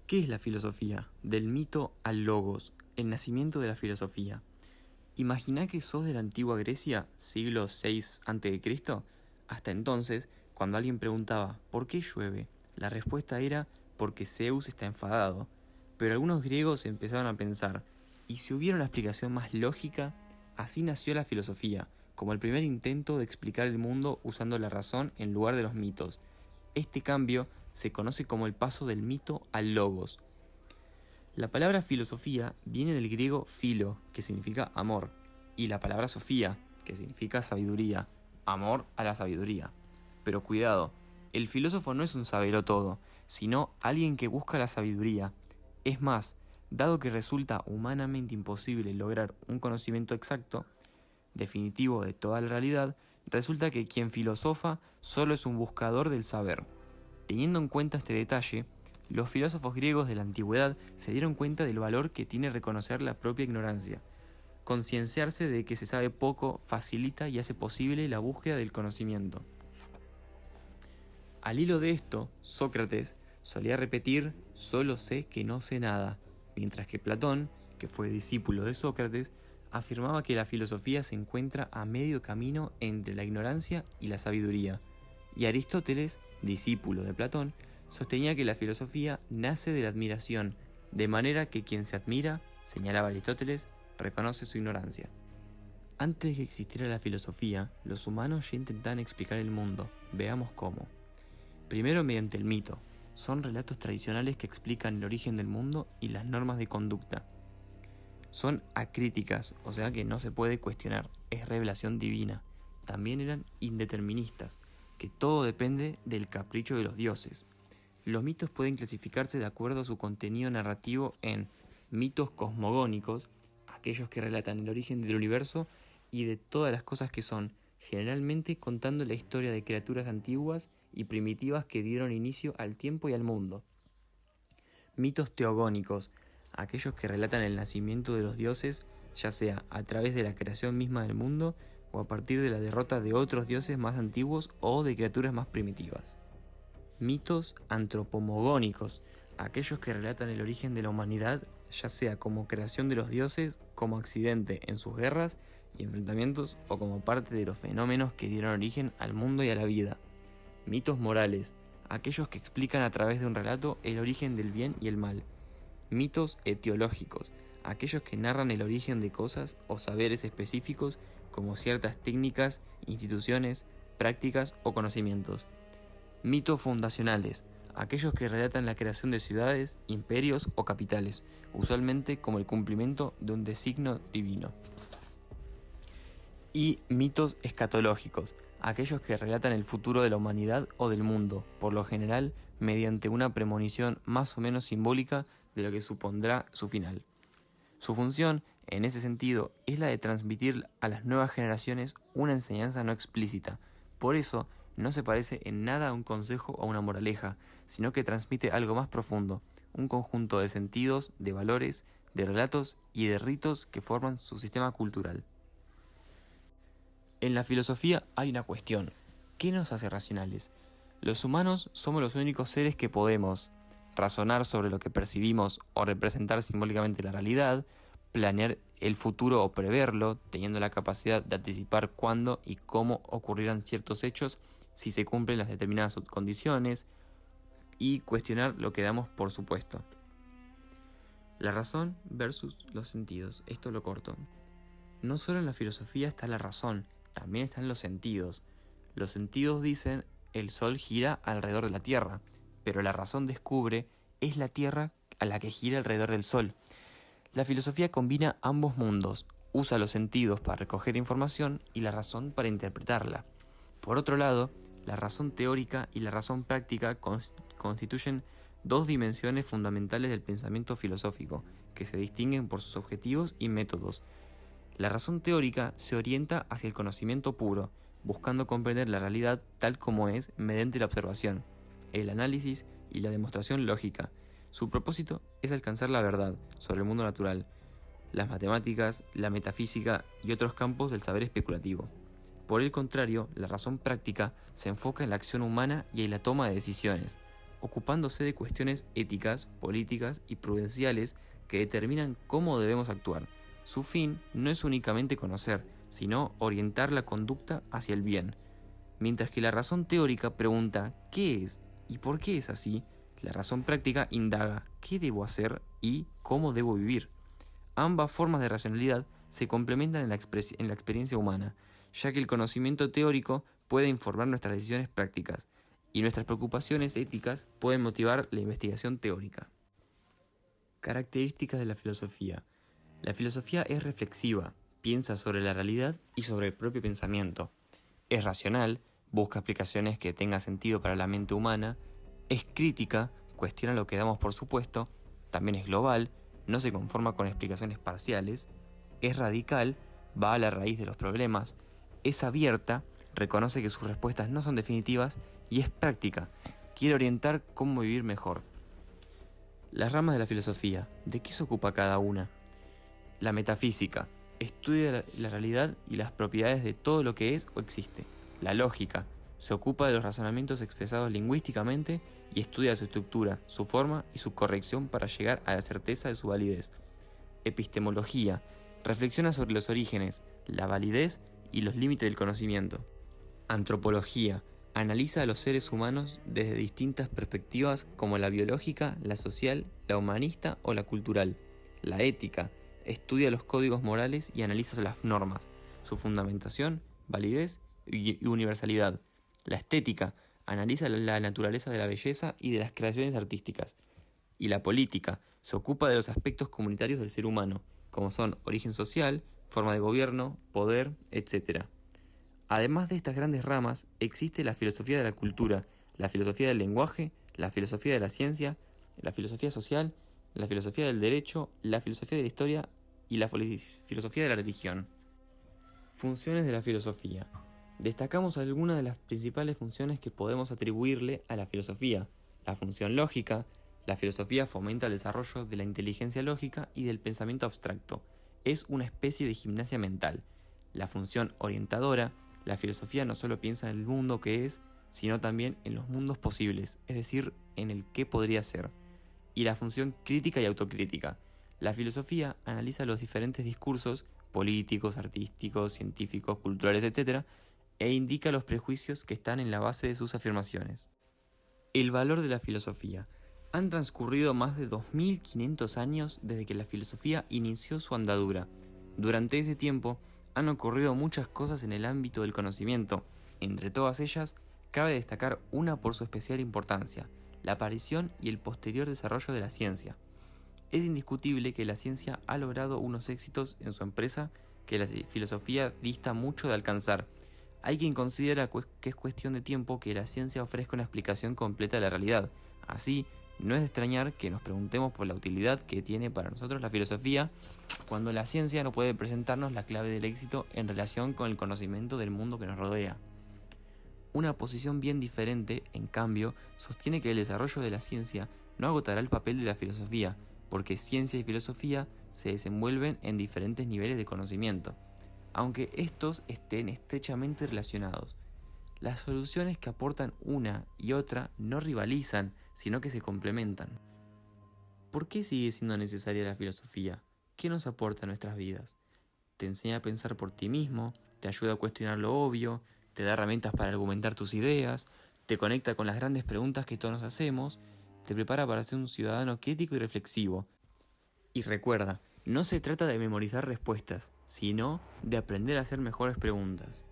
¿Qué es la filosofía? Del mito al logos, el nacimiento de la filosofía. Imaginá que sos de la antigua Grecia, siglo VI a.C. Hasta entonces, cuando alguien preguntaba ¿por qué llueve?, la respuesta era porque Zeus está enfadado. Pero algunos griegos empezaron a pensar, ¿y si hubiera una explicación más lógica? Así nació la filosofía, como el primer intento de explicar el mundo usando la razón en lugar de los mitos. Este cambio se conoce como el paso del mito al logos. La palabra filosofía viene del griego philo, que significa amor, y la palabra sofía, que significa sabiduría, amor a la sabiduría. Pero cuidado, el filósofo no es un sabelotodo, sino alguien que busca la sabiduría. Es más, dado que resulta humanamente imposible lograr un conocimiento exacto, definitivo de toda la realidad, resulta que quien filosofa solo es un buscador del saber. Teniendo en cuenta este detalle, los filósofos griegos de la antigüedad se dieron cuenta del valor que tiene reconocer la propia ignorancia. Concienciarse de que se sabe poco facilita y hace posible la búsqueda del conocimiento. Al hilo de esto, Sócrates solía repetir «solo sé que no sé nada», mientras que Platón, que fue discípulo de Sócrates, afirmaba que la filosofía se encuentra a medio camino entre la ignorancia y la sabiduría. Y Aristóteles, discípulo de Platón, sostenía que la filosofía nace de la admiración, de manera que quien se admira, señalaba Aristóteles, reconoce su ignorancia. Antes de que existiera la filosofía, los humanos ya intentaban explicar el mundo. Veamos cómo. Primero mediante el mito. Son relatos tradicionales que explican el origen del mundo y las normas de conducta. Son acríticas, o sea que no se puede cuestionar, es revelación divina. También eran indeterministas, que todo depende del capricho de los dioses. Los mitos pueden clasificarse de acuerdo a su contenido narrativo en mitos cosmogónicos, aquellos que relatan el origen del universo y de todas las cosas que son, generalmente contando la historia de criaturas antiguas y primitivas que dieron inicio al tiempo y al mundo. Mitos teogónicos, aquellos que relatan el nacimiento de los dioses, ya sea a través de la creación misma del mundo o a partir de la derrota de otros dioses más antiguos o de criaturas más primitivas. Mitos antropomogónicos, aquellos que relatan el origen de la humanidad, ya sea como creación de los dioses, como accidente en sus guerras y enfrentamientos o como parte de los fenómenos que dieron origen al mundo y a la vida. Mitos morales, aquellos que explican a través de un relato el origen del bien y el mal. Mitos etiológicos, aquellos que narran el origen de cosas o saberes específicos como ciertas técnicas, instituciones, prácticas o conocimientos. Mitos fundacionales, aquellos que relatan la creación de ciudades, imperios o capitales, usualmente como el cumplimiento de un designio divino. Y mitos escatológicos, aquellos que relatan el futuro de la humanidad o del mundo, por lo general mediante una premonición más o menos simbólica de lo que supondrá su final. Su función, en ese sentido, es la de transmitir a las nuevas generaciones una enseñanza no explícita. Por eso, no se parece en nada a un consejo o a una moraleja, sino que transmite algo más profundo, un conjunto de sentidos, de valores, de relatos y de ritos que forman su sistema cultural. En la filosofía hay una cuestión. ¿Qué nos hace racionales? Los humanos somos los únicos seres que podemos razonar sobre lo que percibimos o representar simbólicamente la realidad, planear el futuro o preverlo, teniendo la capacidad de anticipar cuándo y cómo ocurrirán ciertos hechos si se cumplen las determinadas condiciones, y cuestionar lo que damos por supuesto. La razón versus los sentidos. Esto lo corto. No solo en la filosofía está la razón, también están los sentidos. Los sentidos dicen el sol gira alrededor de la Tierra, pero la razón descubre es la Tierra a la que gira alrededor del sol. La filosofía combina ambos mundos, usa los sentidos para recoger información y la razón para interpretarla. Por otro lado, la razón teórica y la razón práctica constituyen dos dimensiones fundamentales del pensamiento filosófico, que se distinguen por sus objetivos y métodos. La razón teórica se orienta hacia el conocimiento puro, buscando comprender la realidad tal como es mediante la observación, el análisis y la demostración lógica. Su propósito es alcanzar la verdad sobre el mundo natural, las matemáticas, la metafísica y otros campos del saber especulativo. Por el contrario, la razón práctica se enfoca en la acción humana y en la toma de decisiones. ocupándose de cuestiones éticas, políticas y prudenciales que determinan cómo debemos actuar. Su fin no es únicamente conocer, sino orientar la conducta hacia el bien. Mientras que la razón teórica pregunta ¿qué es y por qué es así?, la razón práctica indaga ¿qué debo hacer y cómo debo vivir? Ambas formas de racionalidad se complementan en la experiencia humana, ya que el conocimiento teórico puede informar nuestras decisiones prácticas y nuestras preocupaciones éticas pueden motivar la investigación teórica. Características de la filosofía. La filosofía es reflexiva, piensa sobre la realidad y sobre el propio pensamiento. Es racional, busca explicaciones que tengan sentido para la mente humana. Es crítica, cuestiona lo que damos por supuesto. También es global, no se conforma con explicaciones parciales. Es radical, va a la raíz de los problemas. Es abierta, reconoce que sus respuestas no son definitivas. Y es práctica, quiere orientar cómo vivir mejor. Las ramas de la filosofía, ¿de qué se ocupa cada una? La metafísica, estudia la realidad y las propiedades de todo lo que es o existe. La lógica, se ocupa de los razonamientos expresados lingüísticamente y estudia su estructura, su forma y su corrección para llegar a la certeza de su validez. Epistemología, reflexiona sobre los orígenes, la validez y los límites del conocimiento. Antropología, analiza a los seres humanos desde distintas perspectivas como la biológica, la social, la humanista o la cultural. La ética, estudia los códigos morales y analiza las normas, su fundamentación, validez y universalidad. La estética, analiza la naturaleza de la belleza y de las creaciones artísticas. Y la política, se ocupa de los aspectos comunitarios del ser humano, como son origen social, forma de gobierno, poder, etc. Además de estas grandes ramas, existe la filosofía de la cultura, la filosofía del lenguaje, la filosofía de la ciencia, la filosofía social, la filosofía del derecho, la filosofía de la historia y la filosofía de la religión. Funciones de la filosofía. Destacamos algunas de las principales funciones que podemos atribuirle a la filosofía. La función lógica. La filosofía fomenta el desarrollo de la inteligencia lógica y del pensamiento abstracto. Es una especie de gimnasia mental. La función orientadora. La filosofía no solo piensa en el mundo que es, sino también en los mundos posibles, es decir, en el qué podría ser. Y la función crítica y autocrítica. La filosofía analiza los diferentes discursos políticos, artísticos, científicos, culturales, etc., e indica los prejuicios que están en la base de sus afirmaciones. El valor de la filosofía. Han transcurrido más de 2500 años desde que la filosofía inició su andadura. Durante ese tiempo, han ocurrido muchas cosas en el ámbito del conocimiento. Entre todas ellas, cabe destacar una por su especial importancia, la aparición y el posterior desarrollo de la ciencia. Es indiscutible que la ciencia ha logrado unos éxitos en su empresa que la filosofía dista mucho de alcanzar. Hay quien considera que es cuestión de tiempo que la ciencia ofrezca una explicación completa de la realidad. Así, no es de extrañar que nos preguntemos por la utilidad que tiene para nosotros la filosofía cuando la ciencia no puede presentarnos la clave del éxito en relación con el conocimiento del mundo que nos rodea. Una posición bien diferente, en cambio, sostiene que el desarrollo de la ciencia no agotará el papel de la filosofía, porque ciencia y filosofía se desenvuelven en diferentes niveles de conocimiento, aunque estos estén estrechamente relacionados. Las soluciones que aportan una y otra no rivalizan, sino que se complementan. ¿Por qué sigue siendo necesaria la filosofía? ¿Qué nos aporta a nuestras vidas? Te enseña a pensar por ti mismo, te ayuda a cuestionar lo obvio, te da herramientas para argumentar tus ideas, te conecta con las grandes preguntas que todos nos hacemos, te prepara para ser un ciudadano crítico y reflexivo. Y recuerda, no se trata de memorizar respuestas, sino de aprender a hacer mejores preguntas.